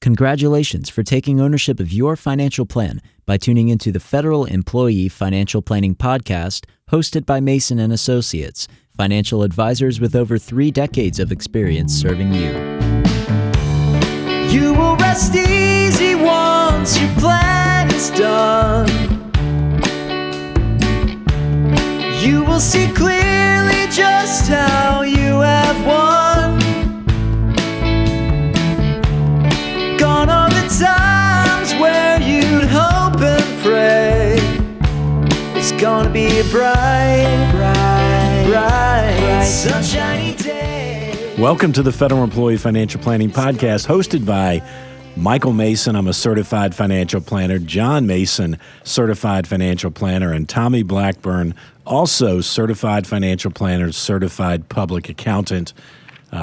Congratulations for taking ownership of your financial plan by tuning into the Federal Employee Financial Planning Podcast, hosted by Mason and Associates, financial advisors with over 3 decades of experience serving you. You will rest easy once your plan is done. You will see clearly just how you have won. Gone are the times where you'd hope and pray. It's gonna be a bright, sunshiny day. Welcome to the Federal Employee Financial Planning Podcast, hosted by Michael Mason. I'm a certified financial planner. John Mason, certified financial planner. And Tommy Blackburn, also certified financial planner, certified public accountant.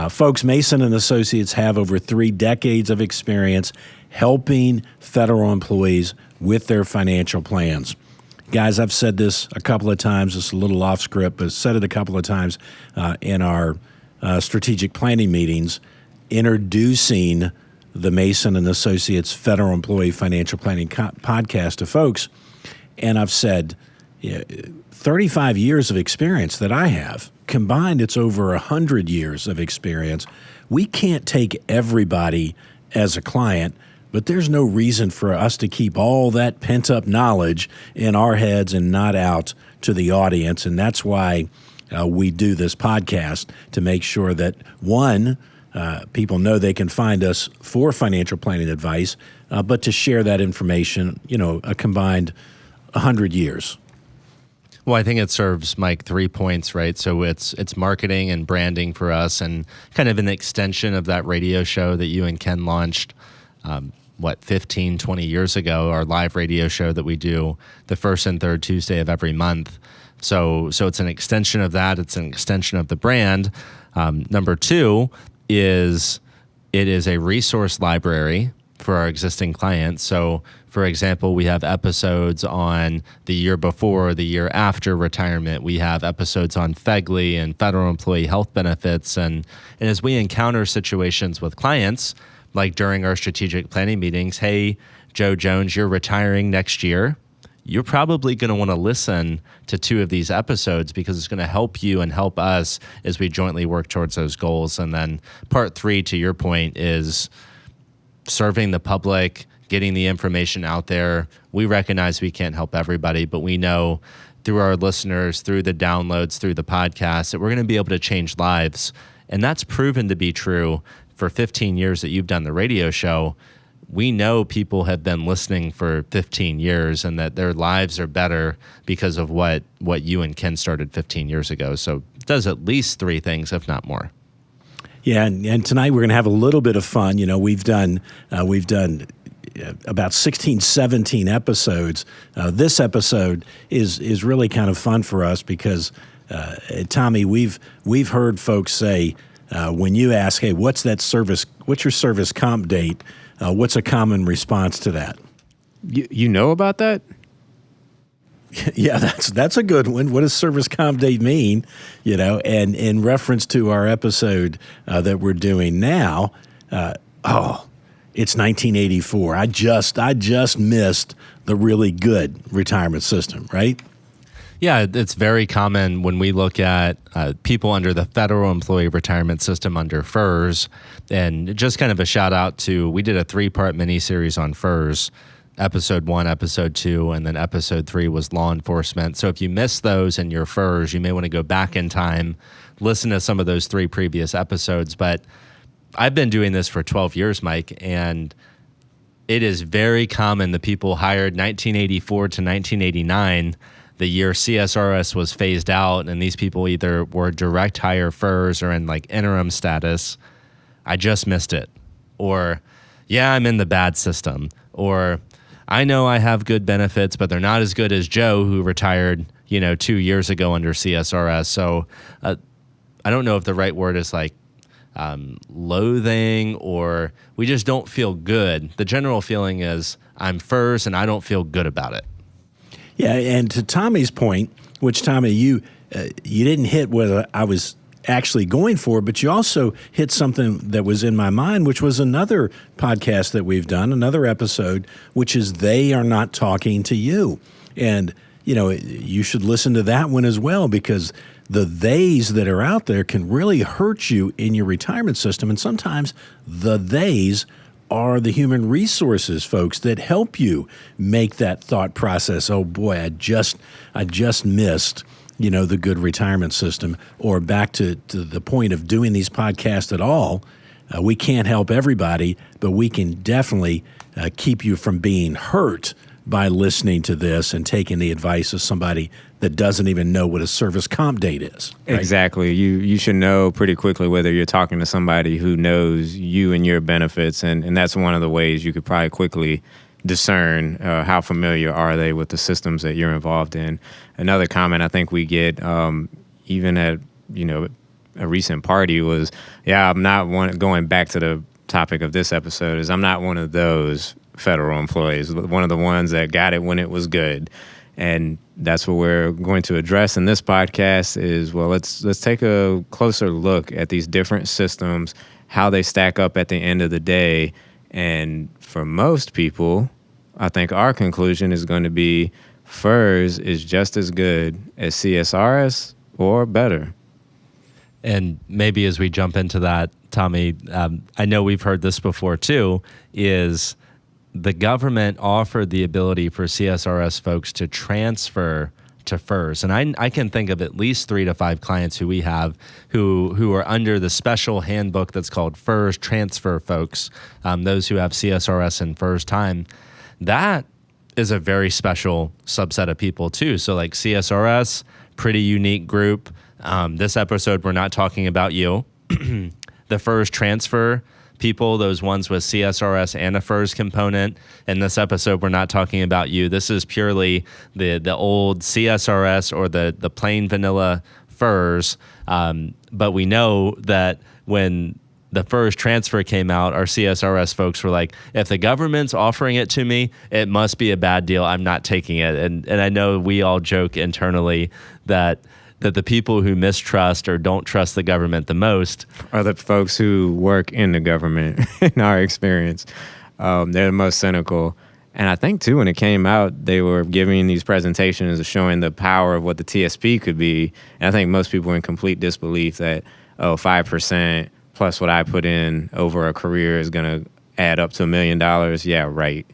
Folks, Mason and Associates have over 3 decades of experience helping federal employees with their financial plans. Guys, I've said this a couple of times. It's a little off script, but I've said it a couple of times in our strategic planning meetings, introducing the Mason and Associates Federal Employee Financial Planning Podcast to folks. And I've said, 35 years of experience that I have. Combined, it's over 100 years of experience. We can't take everybody as a client, but there's no reason for us to keep all that pent-up knowledge in our heads and not out to the audience. And that's why we do this podcast, to make sure that, one, people know they can find us for financial planning advice, but to share that information, a combined 100 years. Well, I think it serves, Mike, 3 points, right? So it's marketing and branding for us, and kind of an extension of that radio show that you and Ken launched, 15, 20 years ago, our live radio show that we do the first and third Tuesday of every month. So it's an extension of that. It's an extension of the brand. Number 2 is it is a resource library for our existing clients. So, for example, we have episodes on the year before, the year after retirement. We have episodes on FEGLI and federal employee health benefits. And as we encounter situations with clients, like during our strategic planning meetings, hey, Joe Jones, you're retiring next year. You're probably going to want to listen to 2 of these episodes because it's going to help you and help us as we jointly work towards those goals. And then part 3, to your point, is serving the public, getting the information out there. We recognize we can't help everybody, but we know through our listeners, through the downloads, through the podcast, that we're going to be able to change lives. And that's proven to be true for 15 years that you've done the radio show. We know people have been listening for 15 years and that their lives are better because of what you and Ken started 15 years ago. So it does at least 3 things, if not more. Yeah, and tonight we're going to have a little bit of fun. We've done about 16, 17 episodes. This episode is really kind of fun for us because, Tommy, we've heard folks say when you ask, hey, what's your service comp date? What's a common response to that? You know about that? Yeah, that's a good one. What does service comp date mean? And in reference to our episode that we're doing now, it's 1984. I just missed the really good retirement system, right? Yeah, it's very common when we look at people under the Federal Employee Retirement System under FERS. And just kind of a shout out to, we did a 3-part mini-series on FERS. Episode 1, Episode 2, and then Episode 3 was law enforcement. So if you missed those in your FERS, you may want to go back in time, listen to some of those 3 previous episodes. But I've been doing this for 12 years, Mike, and it is very common that people hired 1984 to 1989, the year CSRS was phased out, and these people either were direct hire FERS or in like interim status. I just missed it. Or, yeah, I'm in the bad system. Or, I know I have good benefits, but they're not as good as Joe, who retired, 2 years ago under CSRS. So I don't know if the right word is like loathing, or we just don't feel good. The general feeling is I'm FERS and I don't feel good about it. Yeah, and to Tommy's point, which Tommy, you didn't hit what I was actually going for, but you also hit something that was in my mind, which was another podcast that we've done, another episode, which is They Are Not Talking to You. And, you should listen to that one as well, because the theys that are out there can really hurt you in your retirement system. And sometimes the theys are the human resources folks that help you make that thought process. Oh boy, I just missed the good retirement system. Or back to the point of doing these podcasts at all, we can't help everybody, but we can definitely keep you from being hurt by listening to this and taking the advice of somebody that doesn't even know what a service comp date is. Right? Exactly. You should know pretty quickly whether you're talking to somebody who knows you and your benefits, and that's one of the ways you could probably quickly discern how familiar are they with the systems that you're involved in. Another comment I think we get even at a recent party was, I'm not going back to the topic of this episode, is I'm not one of those federal employees, one of the ones that got it when it was good. And that's what we're going to address in this podcast is, let's take a closer look at these different systems, how they stack up at the end of the day. And for most people, I think our conclusion is going to be FERS is just as good as CSRS or better. And maybe as we jump into that, Tommy, I know we've heard this before too, is the government offered the ability for CSRS folks to transfer to FERS. And I can think of at least 3 to 5 clients who we have who are under the special handbook that's called FERS transfer folks, those who have CSRS and FERS time. That is a very special subset of people too. So like CSRS, pretty unique group. This episode, we're not talking about you. The FERS transfer people, those ones with CSRS and a FERS component. In this episode, we're not talking about you. This is purely the old CSRS or the plain vanilla FERS. But we know that when the FERS transfer came out, our CSRS folks were like, if the government's offering it to me, it must be a bad deal. I'm not taking it. And I know we all joke internally that the people who mistrust or don't trust the government the most are the folks who work in the government, in our experience. They're the most cynical. And I think, too, when it came out, they were giving these presentations showing the power of what the TSP could be. And I think most people were in complete disbelief that, 5% plus what I put in over a career is going to add up to $1 million. Yeah, right.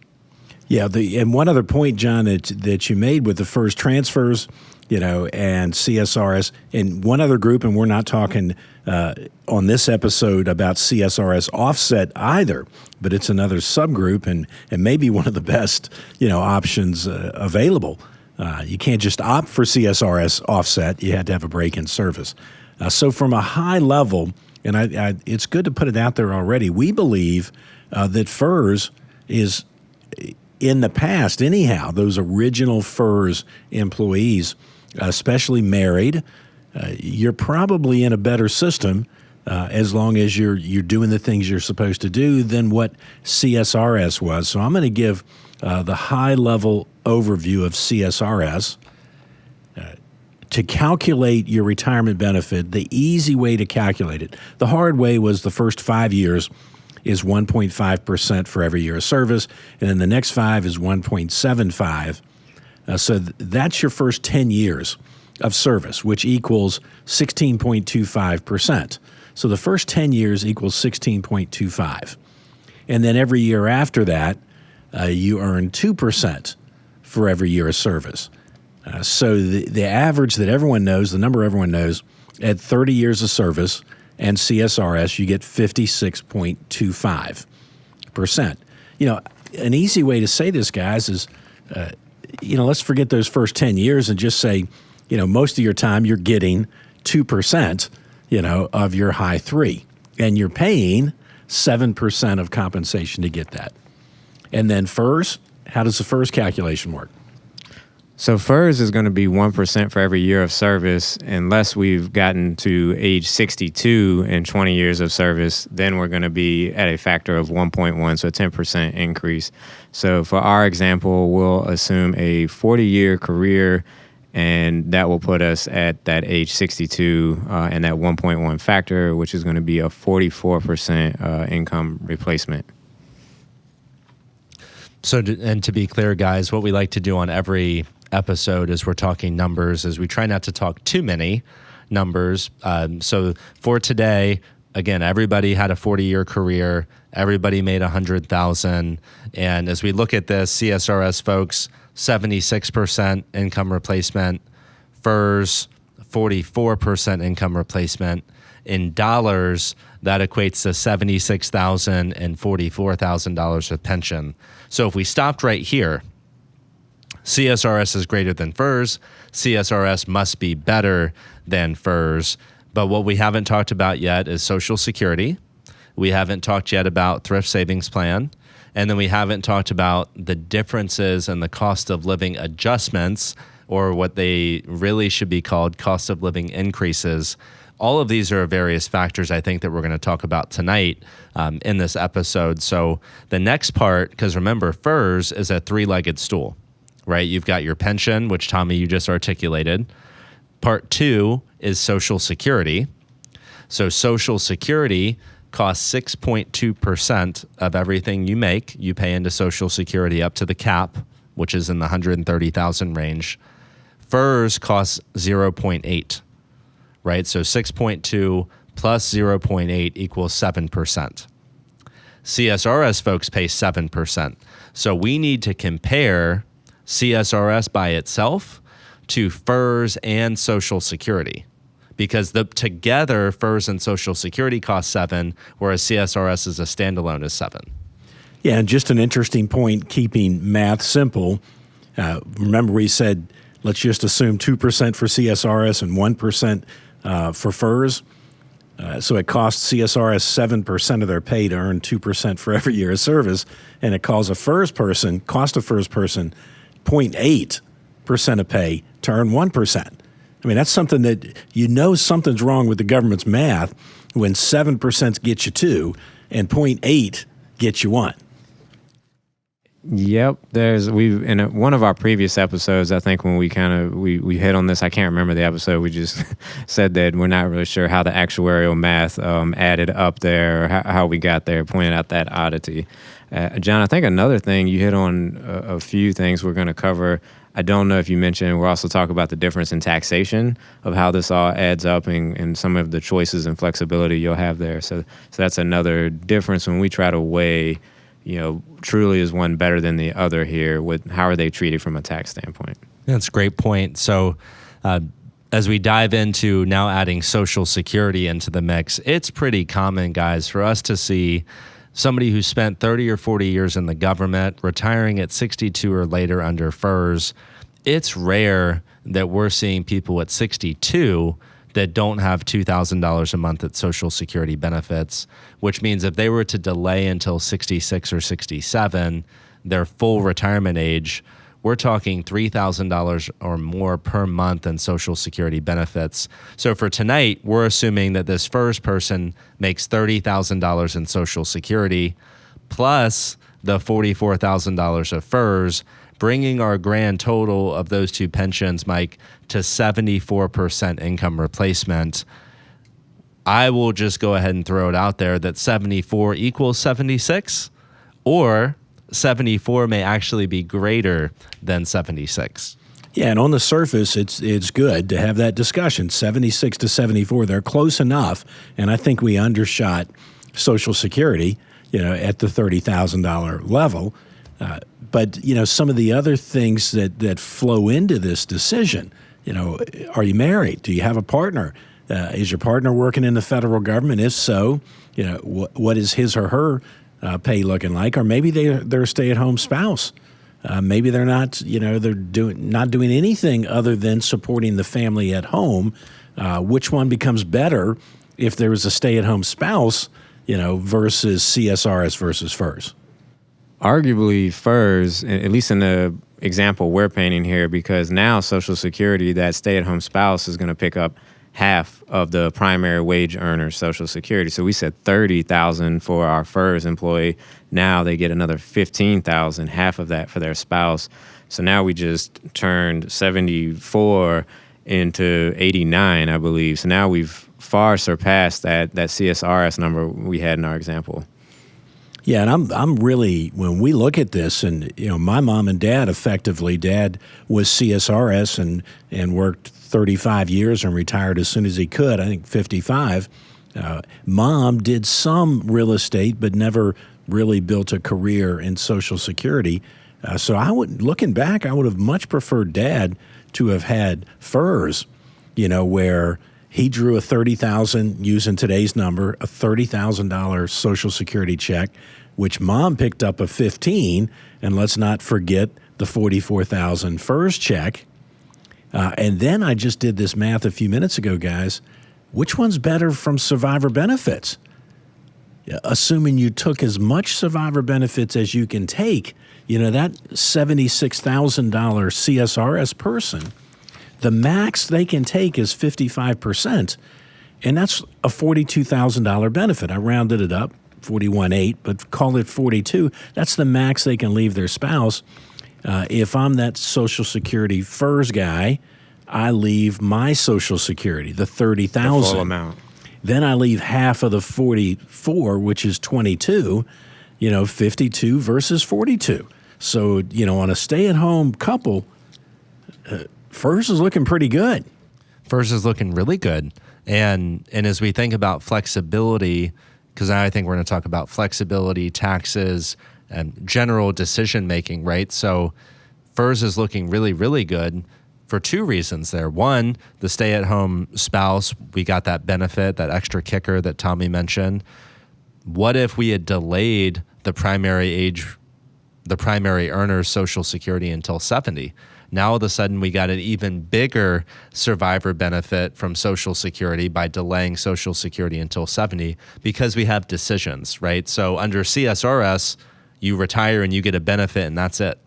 Yeah, and one other point, John, that you made with the FERS transfers, and CSRS, and one other group, and we're not talking on this episode about CSRS offset either, but it's another subgroup and maybe one of the best, options available. You can't just opt for CSRS offset. You had to have a break in service. So from a high level, and it's good to put it out there already, we believe that FERS is, in the past anyhow, those original FERS employees, especially married, you're probably in a better system as long as you're doing the things you're supposed to do than what CSRS was. So I'm going to give the high-level overview of CSRS. To calculate your retirement benefit, the easy way to calculate it, the hard way was the first 5 years is 1.5% for every year of service, and then the next 5 is 1.75. So that's your first 10 years of service, which equals 16.25%. So the first 10 years equals 16.25. And then every year after that, you earn 2% for every year of service. So the average that everyone knows, the number everyone knows, at 30 years of service and CSRS, you get 56.25%. An easy way to say this, guys, is, let's forget those first 10 years and just say, most of your time you're getting 2%, of your high 3. And you're paying 7% of compensation to get that. And then FERS, how does the FERS calculation work? So FERS is going to be 1% for every year of service unless we've gotten to age 62 and 20 years of service. Then we're going to be at a factor of 1.1, so a 10% increase. So for our example, we'll assume a 40-year career And that will put us at that age 62 and that 1.1 factor, which is going to be a 44% income replacement. So, and to be clear, guys, what we like to do on every episode is we're talking numbers, is we try not to talk too many numbers. So for today, again, everybody had a 40-year career. Everybody made $100,000. And as we look at this, CSRS folks, 76% income replacement. FERS, 44% income replacement. In dollars, that equates to $76,000 and $44,000 of pension. So if we stopped right here, CSRS is greater than FERS. CSRS must be better than FERS. But what we haven't talked about yet is Social Security. We haven't talked yet about Thrift Savings Plan. And then we haven't talked about the differences in the cost of living adjustments, or what they really should be called cost of living increases. All of these are various factors, I think, that we're going to talk about tonight in this episode. So the next part, because remember, FERS is a three-legged stool, right? You've got your pension, which, Tommy, you just articulated. Part two is Social Security. So Social Security costs 6.2% of everything you make. You pay into Social Security up to the cap, which is in the 130,000 range. FERS costs 0.8. Right? So 6.2 plus 0.8 equals 7%. CSRS folks pay 7%. So we need to compare CSRS by itself to FERS and Social Security, because together FERS and Social Security cost 7, whereas CSRS as a standalone is 7. Yeah, and just an interesting point, keeping math simple. Remember we said, let's just assume 2% for CSRS and 1% for FERS. So it costs CSRS 7% of their pay to earn 2% for every year of service, and it costs a FERS person 0.8% of pay to earn 1%. I mean, that's something that something's wrong with the government's math when 7% gets you 2 and 0.8 gets you 1. Yep, we've in one of our previous episodes, I think when we hit on this, I can't remember the episode. We just said that we're not really sure how the actuarial math added up there, or how we got there, pointed out that oddity. John, I think another thing you hit on a few things we're going to cover. I don't know if you mentioned, we'll also talk about the difference in taxation of how this all adds up and some of the choices and flexibility you'll have there. So that's another difference when we try to weigh, truly is one better than the other here with how are they treated from a tax standpoint. That's a great point. So as we dive into now adding Social Security into the mix, it's pretty common, guys, for us to see somebody who spent 30 or 40 years in the government retiring at 62 or later under FERS. It's rare that we're seeing people at 62 that don't have $2,000 a month at Social Security benefits, which means if they were to delay until 66 or 67, their full retirement age, we're talking $3,000 or more per month in Social Security benefits. So for tonight, we're assuming that this FERS person makes $30,000 in Social Security plus the $44,000 of FERS, bringing our grand total of those two pensions, Mike, to 74% income replacement. I will just go ahead and throw it out there that 74 equals 76, or 74 may actually be greater than 76. Yeah, and on the surface, it's good to have that discussion. 76 to 74, they're close enough, and I think we undershot Social Security, at the $30,000 level. But some of the other things that flow into this decision, are you married? Do you have a partner? Is your partner working in the federal government? If so, what is his or her pay looking like? Or maybe they're a stay-at-home spouse. Maybe they're not, they're not doing anything other than supporting the family at home. Which one becomes better if there was a stay-at-home spouse, versus CSRS versus FERS? Arguably FERS, at least in the example we're painting here, because now Social Security, that stay-at-home spouse is going to pick up half of the primary wage earner's Social Security. So we said $30,000 for our FERS employee. Now they get another $15,000, half of that for their spouse. So now we just turned 74 into 89, I believe. So now we've far surpassed that CSRS number we had in our example. Yeah, and I'm really, when we look at this, and my mom and dad, effectively, dad was CSRS and worked 35 years and retired as soon as he could, I think 55. Mom did some real estate, but never really built a career in Social Security. So looking back, I would have much preferred Dad to have had FERS, where he drew a $30,000, using today's number, a $30,000 Social Security check, which Mom picked up a $15,000, and let's not forget the $44,000 FERS check. And then I just did this math a few minutes ago, guys. Which one's better from survivor benefits? Assuming you took as much survivor benefits as you can take, that $76,000 CSRS person, the max they can take is 55%, and that's a $42,000 benefit. I rounded it up, 41.8, but call it 42. That's the max they can leave their spouse. If I'm that Social Security FERS guy, I leave my Social Security, the $30,000. The full amount. Then I leave half of the 44, which is 22, 52 versus 42. So, on a stay-at-home couple, FERS is looking pretty good. FERS is looking really good. And as we think about flexibility, because I think we're going to talk about flexibility, taxes, and general decision-making, right? So FERS is looking really, really good for two reasons there. One, the stay-at-home spouse, we got that benefit, that extra kicker that Tommy mentioned. What if we had delayed the primary earner's Social Security until 70? Now, all of a sudden, we got an even bigger survivor benefit from Social Security by delaying Social Security until 70 because we have decisions, right? So under CSRS, you retire and you get a benefit and that's it.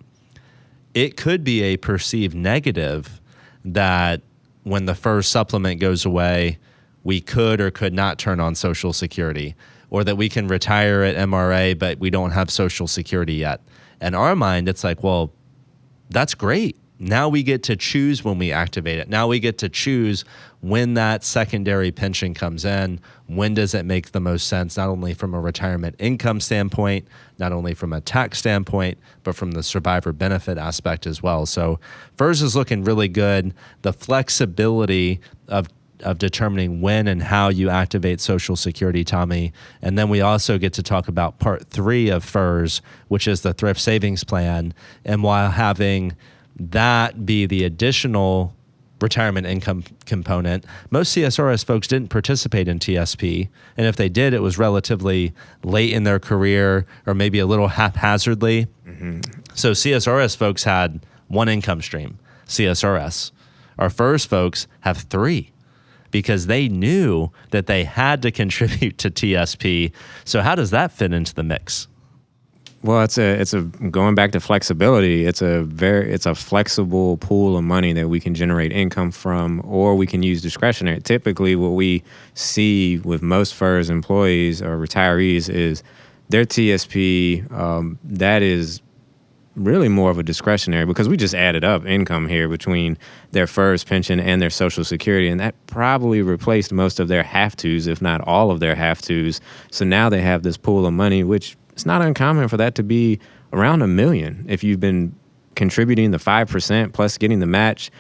It could be a perceived negative that when the first supplement goes away, we could or could not turn on Social Security, or that we can retire at MRA, but we don't have Social Security yet. In our mind, it's like, well, that's great. Now we get to choose when we activate it. Now we get to choose when that secondary pension comes in. When does it make the most sense, not only from a retirement income standpoint, not only from a tax standpoint, but from the survivor benefit aspect as well. So FERS is looking really good. The flexibility of determining when and how you activate Social Security, Tommy. And then we also get to talk about part 3 of FERS, which is the thrift savings plan. And while having that be the additional retirement income component, most CSRS folks didn't participate in TSP. And if they did, it was relatively late in their career or maybe a little haphazardly. Mm-hmm. So CSRS folks had one income stream, CSRS. Our FERS folks have 3 because they knew that they had to contribute to TSP. So how does that fit into the mix? Well, it's a going back to flexibility. It's a flexible pool of money that we can generate income from, or we can use discretionary. Typically, what we see with most FERS employees or retirees is their TSP. That is really more of a discretionary, because we just added up income here between their FERS pension and their Social Security, and that probably replaced most of their have-tos, if not all of their have-tos. So now they have this pool of money, which it's not uncommon for that to be around $1 million if you've been contributing the 5% plus getting the match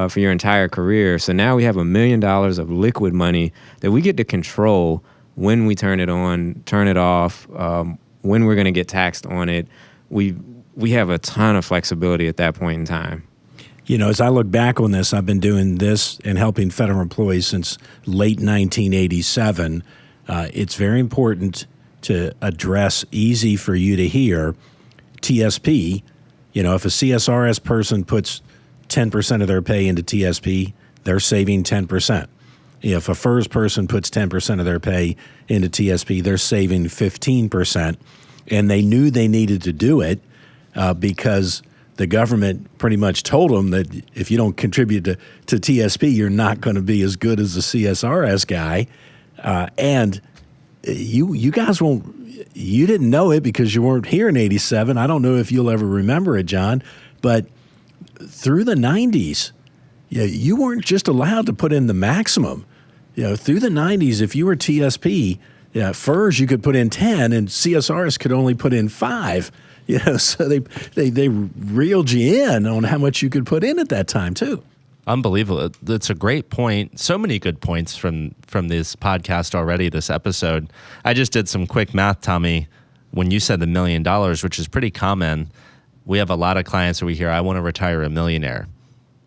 for your entire career. So now we have $1 million of liquid money that we get to control when we turn it on, turn it off, when we're going to get taxed on it. We have a ton of flexibility at that point in time. As I look back on this, I've been doing this and helping federal employees since late 1987. It's very important to address, easy for you to hear, TSP. If a CSRS person puts 10% of their pay into TSP, they're saving 10%. If a FERS person puts 10% of their pay into TSP, they're saving 15%. And they knew they needed to do it because the government pretty much told them that if you don't contribute to TSP, you're not going to be as good as the CSRS guy. And you guys you didn't know it because you weren't here in 87. I don't know if you'll ever remember it, John, but through the 90s, you weren't just allowed to put in the maximum. Through the 90s, if you were TSP, FERS, you could put in 10, and CSRS could only put in 5. So they reeled you in on how much you could put in at that time too. Unbelievable. That's a great point. So many good points from this podcast already, this episode. I just did some quick math, Tommy. When you said the $1 million, which is pretty common, we have a lot of clients where we hear, I want to retire a millionaire.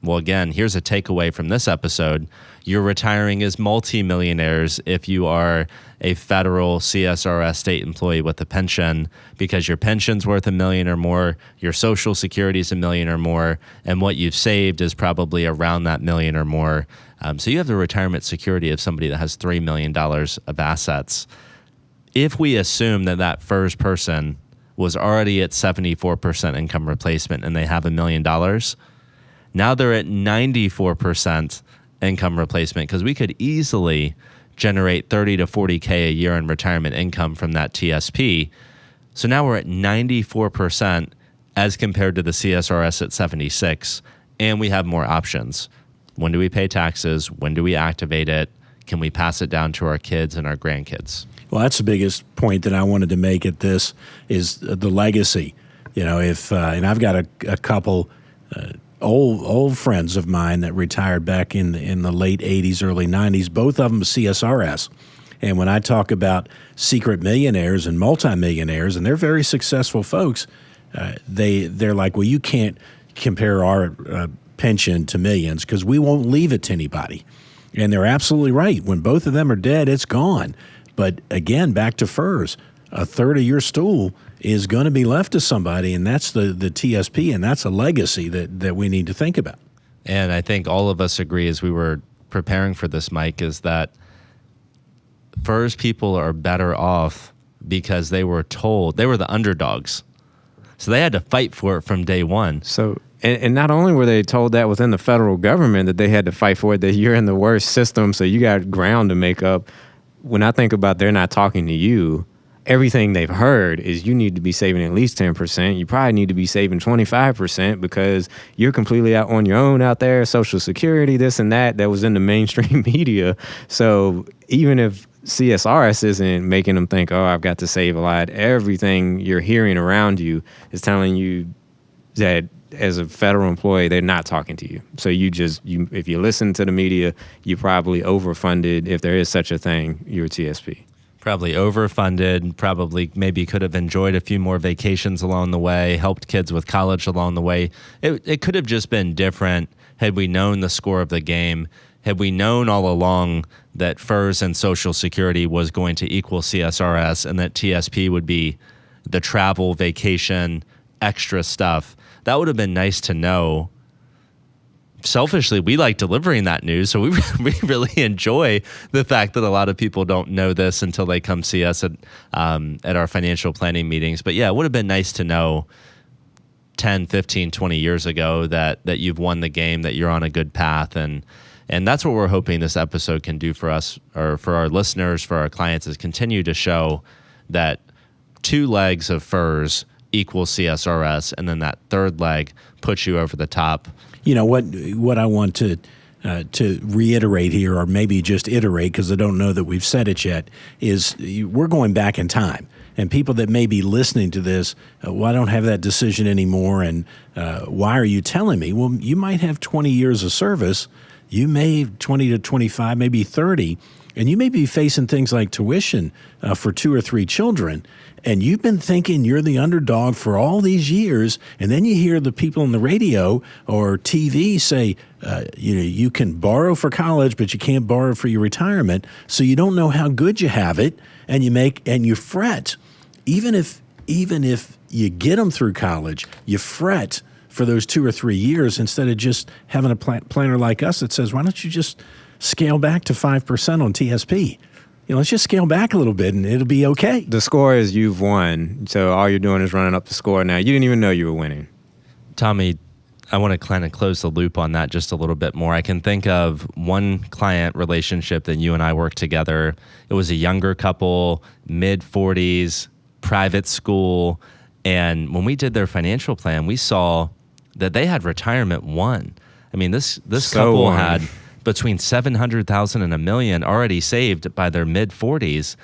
Well, again, here's a takeaway from this episode. You're retiring as multimillionaires if you are a federal CSRS state employee with a pension, because your pension's worth $1 million or more, your Social Security is $1 million or more, and what you've saved is probably around that $1 million or more. So you have the retirement security of somebody that has $3 million of assets. If we assume that FERS person was already at 74% income replacement and they have $1 million, now they're at 94% income replacement, because we could easily generate 30 to 40K a year in retirement income from that TSP. So now we're at 94% as compared to the CSRS at 76, and we have more options. When do we pay taxes? When do we activate it? Can we pass it down to our kids and our grandkids? Well, that's the biggest point that I wanted to make at this is the legacy. If and I've got a couple old friends of mine that retired back in the late 80s, early 90s, both of them CSRS. And when I talk about secret millionaires and multimillionaires, and they're very successful folks, they're like, well, you can't compare our pension to millions because we won't leave it to anybody. And they're absolutely right. When both of them are dead, it's gone. But again, back to FERS, a third of your stool is going to be left to somebody, and that's the TSP, and that's a legacy that we need to think about. And I think all of us agree as we were preparing for this, Mike, is that FERS people are better off because they were told, they were the underdogs. So they had to fight for it from day one. So, and not only were they told that within the federal government that they had to fight for it, that you're in the worst system, so you got ground to make up. When I think about they're not talking to you, everything they've heard is you need to be saving at least 10%. You probably need to be saving 25% because you're completely out on your own out there, Social Security, this and that was in the mainstream media. So even if CSRS isn't making them think, oh, I've got to save a lot, everything you're hearing around you is telling you that as a federal employee, they're not talking to you. So if you listen to the media, you probably overfunded, if there is such a thing, you're a TSP. Probably overfunded, probably maybe could have enjoyed a few more vacations along the way, helped kids with college along the way. It could have just been different had we known the score of the game, had we known all along that FERS and Social Security was going to equal CSRS and that TSP would be the travel, vacation, extra stuff. That would have been nice to know. Selfishly, we like delivering that news, so we really enjoy the fact that a lot of people don't know this until they come see us at our financial planning meetings. But yeah, it would have been nice to know 10, 15, 20 years ago that you've won the game, that you're on a good path. And that's what we're hoping this episode can do for us, or for our listeners, for our clients, is continue to show that 2 legs of FERS equals CSRS, and then that third leg puts you over the top. You know, what I want to reiterate here, or maybe just iterate, because I don't know that we've said it yet, is we're going back in time. And people that may be listening to this, well, I don't have that decision anymore, and why are you telling me? Well, you might have 20 years of service. You may have 20 to 25, maybe 30, and you may be facing things like tuition for 2 or 3 children. And you've been thinking you're the underdog for all these years, and then you hear the people on the radio or TV say, you can borrow for college, but you can't borrow for your retirement. So you don't know how good you have it, and you fret. Even if you get them through college, you fret for those 2 or 3 years instead of just having a planner like us that says, why don't you just scale back to 5% on TSP? Let's just scale back a little bit and it'll be okay. The score is you've won. So all you're doing is running up the score now. You didn't even know you were winning. Tommy, I want to kind of close the loop on that just a little bit more. I can think of one client relationship that you and I worked together. It was a younger couple, mid-40s, private school. And when we did their financial plan, we saw that they had retirement one. I mean, this couple had between $700,000 and $1 million already saved by their mid-40s.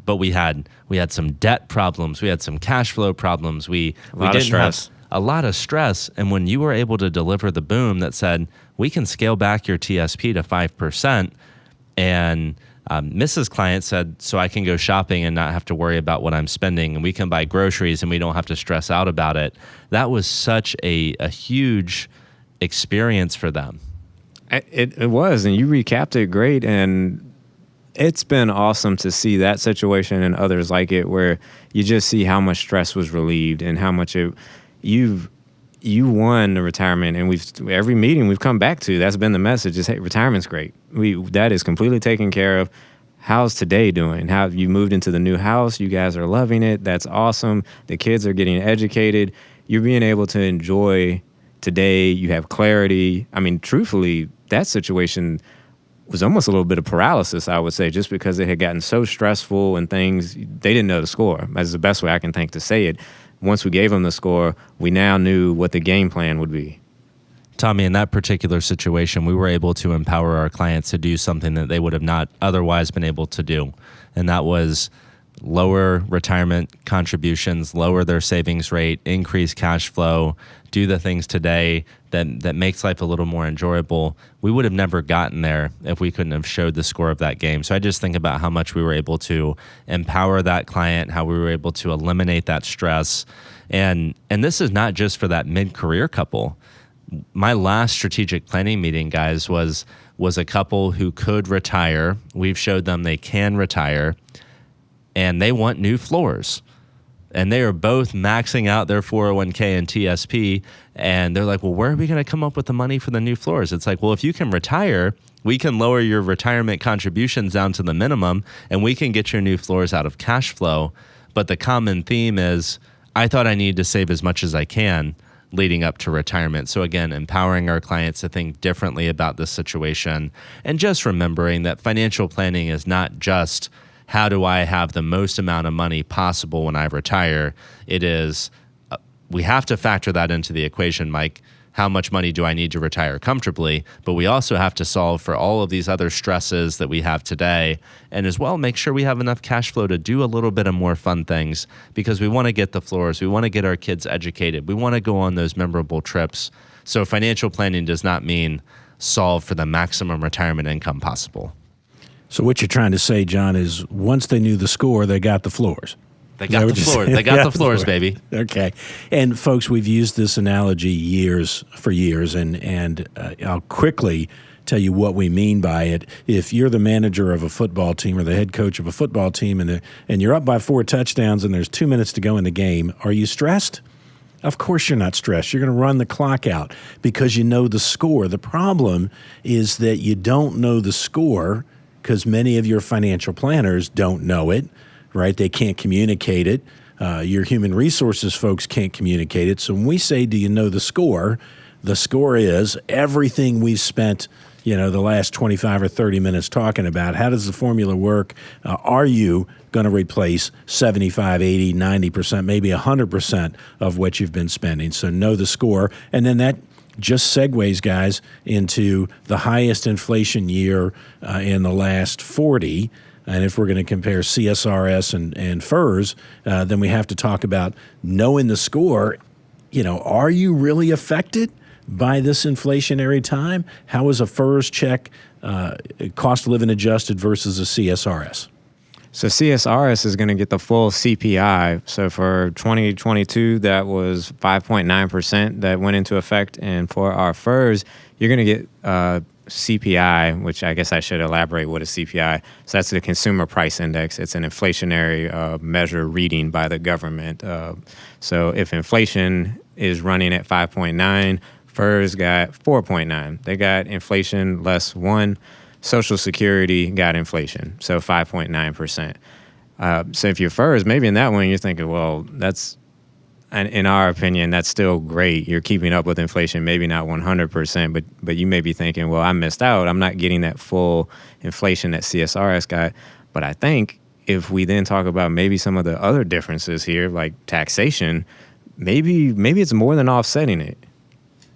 But we had some debt problems. We had some cash flow problems. We didn't have a lot of stress. And when you were able to deliver the boom that said, we can scale back your TSP to 5%, and Mrs. Client said, so I can go shopping and not have to worry about what I'm spending, and we can buy groceries and we don't have to stress out about it. That was such a huge experience for them. It was, and you recapped it great, and it's been awesome to see that situation and others like it, where you just see how much stress was relieved and how much you won the retirement. And every meeting we've come back to, that's been the message, is, hey, retirement's great. That is completely taken care of. How's today doing? How you moved into the new house? You guys are loving it. That's awesome. The kids are getting educated. You're being able to enjoy today. You have clarity. I mean, truthfully, that situation was almost a little bit of paralysis, I would say, just because it had gotten so stressful and things, they didn't know the score. That's the best way I can think to say it. Once we gave them the score, we now knew what the game plan would be. Tommy, in that particular situation, we were able to empower our clients to do something that they would have not otherwise been able to do. And that was lower retirement contributions, lower their savings rate, increase cash flow, do the things today that makes life a little more enjoyable. We would have never gotten there if we couldn't have showed the score of that game. So I just think about how much we were able to empower that client, how we were able to eliminate that stress. And this is not just for that mid-career couple. My last strategic planning meeting, guys, was a couple who could retire. We've showed them they can retire, and they want new floors. And they are both maxing out their 401k and TSP. And they're like, well, where are we going to come up with the money for the new floors? It's like, well, if you can retire, we can lower your retirement contributions down to the minimum, and we can get your new floors out of cash flow. But the common theme is, I thought I needed to save as much as I can leading up to retirement. So again, empowering our clients to think differently about this situation, and just remembering that financial planning is not just, how do I have the most amount of money possible when I retire? It is, we have to factor that into the equation, Mike. How much money do I need to retire comfortably? But we also have to solve for all of these other stresses that we have today, and as well make sure we have enough cash flow to do a little bit of more fun things, because we want to get the floors, we want to get our kids educated, we want to go on those memorable trips. So financial planning does not mean solve for the maximum retirement income possible. So what you're trying to say, John, is once they knew the score, they got the floors. They got the floors. They got the floors, baby. Okay. And folks, we've used this analogy for years, and I'll quickly tell you what we mean by it. If you're the manager of a football team or the head coach of a football team, and you're up by 4 touchdowns and there's 2 minutes to go in the game, are you stressed? Of course you're not stressed. You're going to run the clock out because you know the score. The problem is that you don't know the score because many of your financial planners don't know it, right? They can't communicate it. Your human resources folks can't communicate it. So when we say, do you know the score is everything we've spent, the last 25 or 30 minutes talking about. How does the formula work? Are you going to replace 75, 80, 90%, maybe 100% of what you've been spending? So know the score. And then that just segues, guys, into the highest inflation year in the last 40. And if we're going to compare CSRS and FERS, then we have to talk about knowing the score. Are you really affected by this inflationary time? How is a FERS check cost of living adjusted versus a CSRS? So CSRS is going to get the full CPI. So for 2022, that was 5.9% that went into effect. And for our FERS, you're going to get CPI, which I guess I should elaborate what is CPI. So that's the Consumer Price Index. It's an inflationary measure reading by the government. So if inflation is running at 5.9, FERS got 4.9. They got inflation less 1. Social Security got inflation, so 5.9%. So if you're FERS, maybe in that one you're thinking, well, that's and in our opinion, that's still great. You're keeping up with inflation, maybe not 100%, but you may be thinking, well, I missed out. I'm not getting that full inflation that CSRS got. But I think if we then talk about maybe some of the other differences here, like taxation, maybe it's more than offsetting it.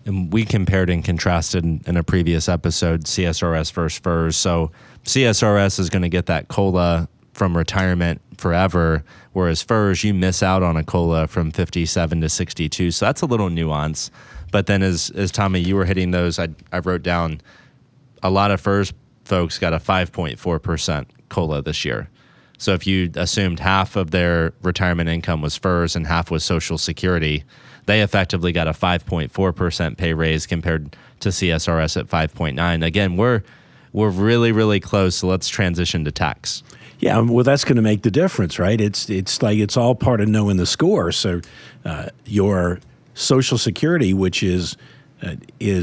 And we compared and contrasted in a previous episode, CSRS versus FERS. So CSRS is going to get that COLA from retirement forever, whereas FERS, you miss out on a COLA from 57 to 62. So that's a little nuance. But then as Tommy, you were hitting those, I wrote down a lot of FERS folks got a 5.4% COLA this year. So if you assumed half of their retirement income was FERS and half was Social Security, they effectively got a 5.4% pay raise compared to CSRS at 5.9. Again, we're really, really close. So let's transition to tax. Yeah, well, that's going to make the difference, right? It's like it's all part of knowing the score. So your Social Security, which is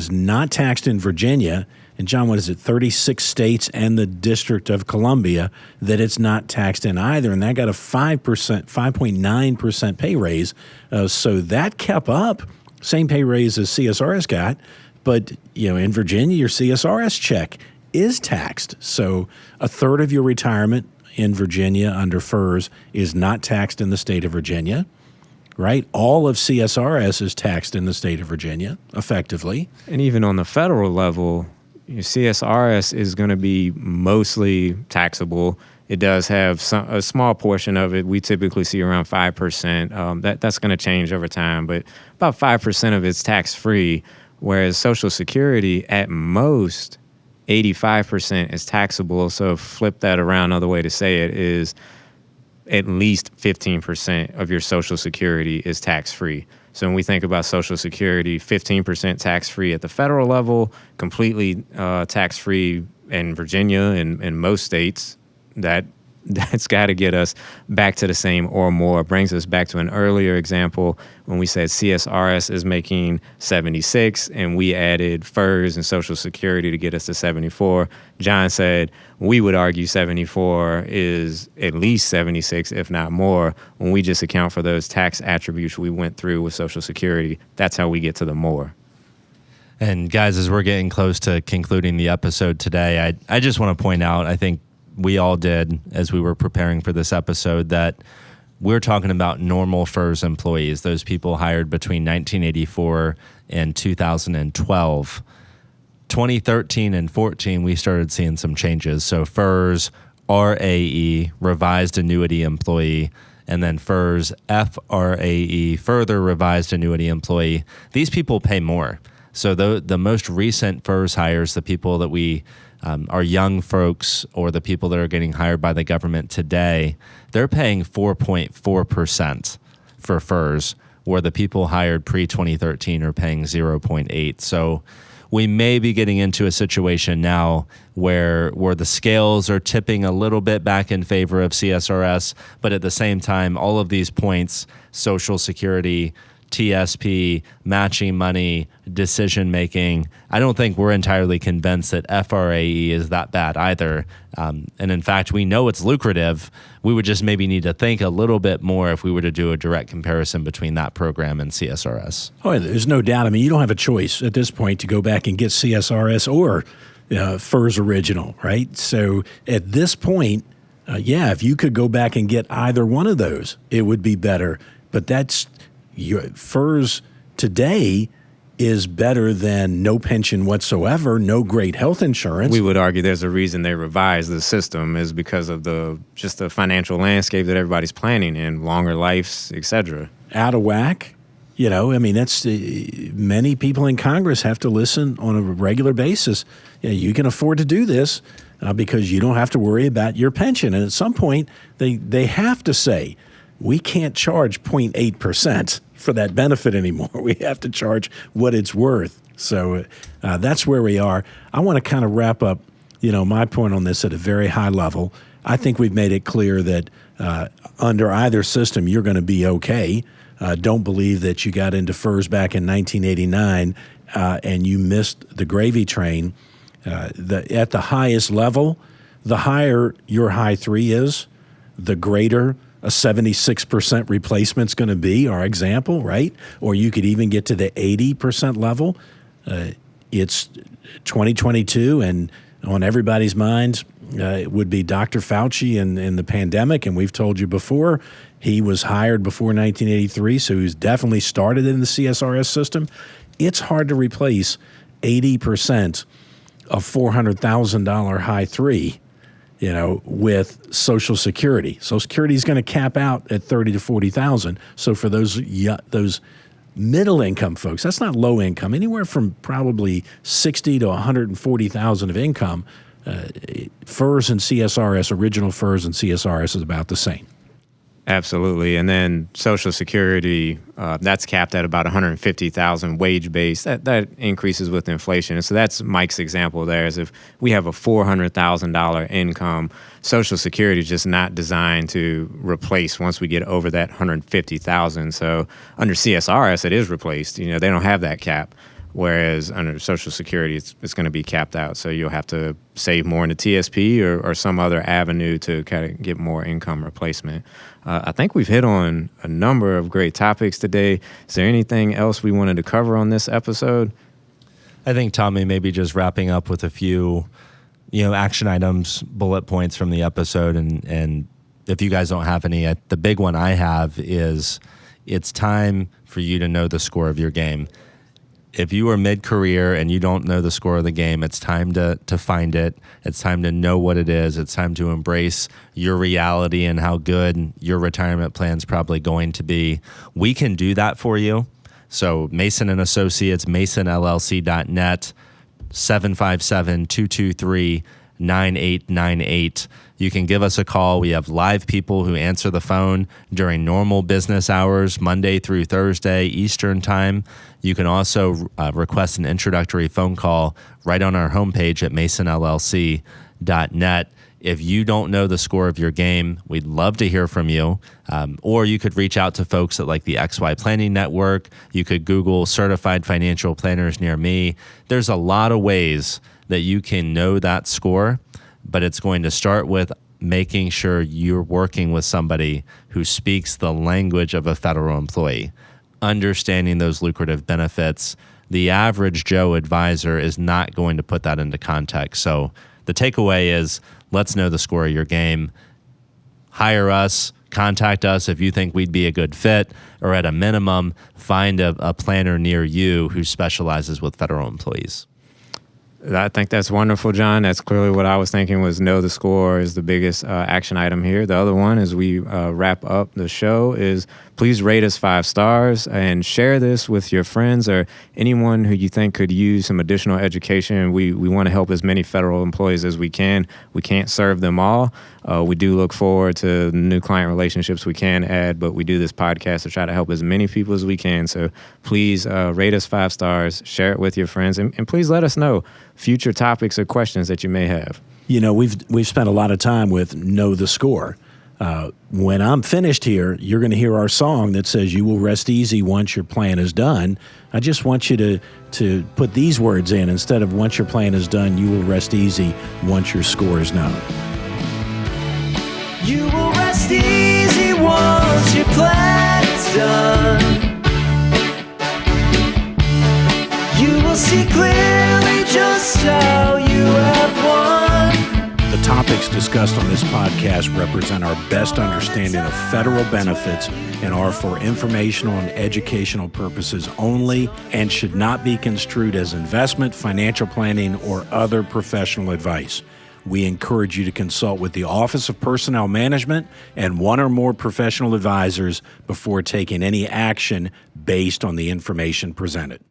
not taxed in Virginia, and John, what is it, 36 states and the District of Columbia that it's not taxed in either, and that got a 5.9% pay raise. So that kept up, same pay raise as CSRS got, but in Virginia, your CSRS check is taxed. So a third of your retirement in Virginia under FERS is not taxed in the state of Virginia, right? All of CSRS is taxed in the state of Virginia, effectively. And even on the federal level, CSRS is going to be mostly taxable. It does have a small portion of it. We typically see around 5%. That's going to change over time, but about 5% of it's tax-free, whereas Social Security, at most, 85% is taxable. So flip that around, another way to say it is at least 15% of your Social Security is tax-free. So when we think about Social Security, 15% tax-free at the federal level, completely tax-free in Virginia and in most states, that's got to get us back to the same or more. It brings us back to an earlier example when we said CSRS is making 76 and we added FERS and Social Security to get us to 74. John said we would argue 74 is at least 76, if not more, when we just account for those tax attributes we went through with Social Security. That's how we get to the more. And guys, as we're getting close to concluding the episode today, I just want to point out, I think we all did as we were preparing for this episode, that we're talking about normal FERS employees, those people hired between 1984 and 2012. 2013 and 14, we started seeing some changes. So FERS, RAE, revised annuity employee, and then FERS, FRAE, further revised annuity employee. These people pay more. So the most recent FERS hires, the people that we are young folks or the people that are getting hired by the government today, they're paying 4.4% for FERS, where the people hired pre-2013 are paying 0.8%. So we may be getting into a situation now where the scales are tipping a little bit back in favor of CSRS, but at the same time, all of these points, Social Security, TSP, matching money, decision making, I don't think we're entirely convinced that FRAE is that bad either. And in fact, we know it's lucrative. We would just maybe need to think a little bit more if we were to do a direct comparison between that program and CSRS. Oh, there's no doubt. I mean, you don't have a choice at this point to go back and get CSRS or FERS original, right? So at this point, if you could go back and get either one of those, it would be better. But FERS today is better than no pension whatsoever, no great health insurance. We would argue there's a reason they revised the system is because of the financial landscape that everybody's planning in, longer lives, et cetera. Out of whack. That's many people in Congress have to listen on a regular basis. You can afford to do this because you don't have to worry about your pension. And at some point, they have to say, we can't charge 0.8% for that benefit anymore. We have to charge what it's worth. So that's where we are. I want to kind of wrap up, my point on this at a very high level. I think we've made it clear that under either system, you're going to be okay. Don't believe that you got into FERS back in 1989 and you missed the gravy train. At the highest level, the higher your high three is, the greater a 76% replacement's going to be, our example, right? Or you could even get to the 80% level. It's 2022, and on everybody's minds, it would be Dr. Fauci in the pandemic, and we've told you before, he was hired before 1983, so he's definitely started in the CSRS system. It's hard to replace 80% of $400,000 high three, with Social Security. Social Security is going to cap out at $30,000 to $40,000. So for those middle income folks, that's not low income, anywhere from probably $60,000 to $140,000 of income. FERS and CSRS, original FERS and CSRS is about the same. Absolutely. And then Social Security, that's capped at about $150,000 wage base. That increases with inflation. And so that's Mike's example there, is if we have a $400,000 income, Social Security is just not designed to replace once we get over that $150,000. So under CSRS, it is replaced. They don't have that cap. Whereas under Social Security, it's going to be capped out. So you'll have to save more in the TSP or some other avenue to kind of get more income replacement. I think we've hit on a number of great topics today. Is there anything else we wanted to cover on this episode? I think, Tommy, maybe just wrapping up with a few, action items, bullet points from the episode. And if you guys don't have any, the big one I have is it's time for you to know the score of your game. If you are mid-career and you don't know the score of the game, it's time to find it. It's time to know what it is. It's time to embrace your reality and how good your retirement plan is probably going to be. We can do that for you. So Mason & Associates, masonllc.net, 757-223-9898. You can give us a call. We have live people who answer the phone during normal business hours, Monday through Thursday, Eastern Time. You can also request an introductory phone call right on our homepage at masonllc.net. If you don't know the score of your game, we'd love to hear from you. Or you could reach out to folks at like the XY Planning Network. You could Google certified financial planners near me. There's a lot of ways that you can know that score, but it's going to start with making sure you're working with somebody who speaks the language of a federal employee, understanding those lucrative benefits. The average Joe advisor is not going to put that into context. So the takeaway is, let's know the score of your game. Hire us, contact us if you think we'd be a good fit, or at a minimum, find a planner near you who specializes with federal employees. I think that's wonderful, John. That's clearly what I was thinking, was know the score is the biggest action item here. The other one, as we wrap up the show, is please rate us 5 stars and share this with your friends or anyone who you think could use some additional education. We want to help as many federal employees as we can. We can't serve them all. We do look forward to new client relationships we can add, but we do this podcast to try to help as many people as we can. So please rate us 5 stars, share it with your friends, and please let us know future topics or questions that you may have. We've spent a lot of time with Know the Score. When I'm finished here, you're going to hear our song that says you will rest easy once your plan is done. I just want you to put these words in instead of once your plan is done, you will rest easy once your score is known. You will rest easy once your plan is done. You will see clearly just how you have won. The topics discussed on this podcast represent our best understanding of federal benefits and are for informational and educational purposes only and should not be construed as investment, financial planning, or other professional advice. We encourage you to consult with the Office of Personnel Management and one or more professional advisors before taking any action based on the information presented.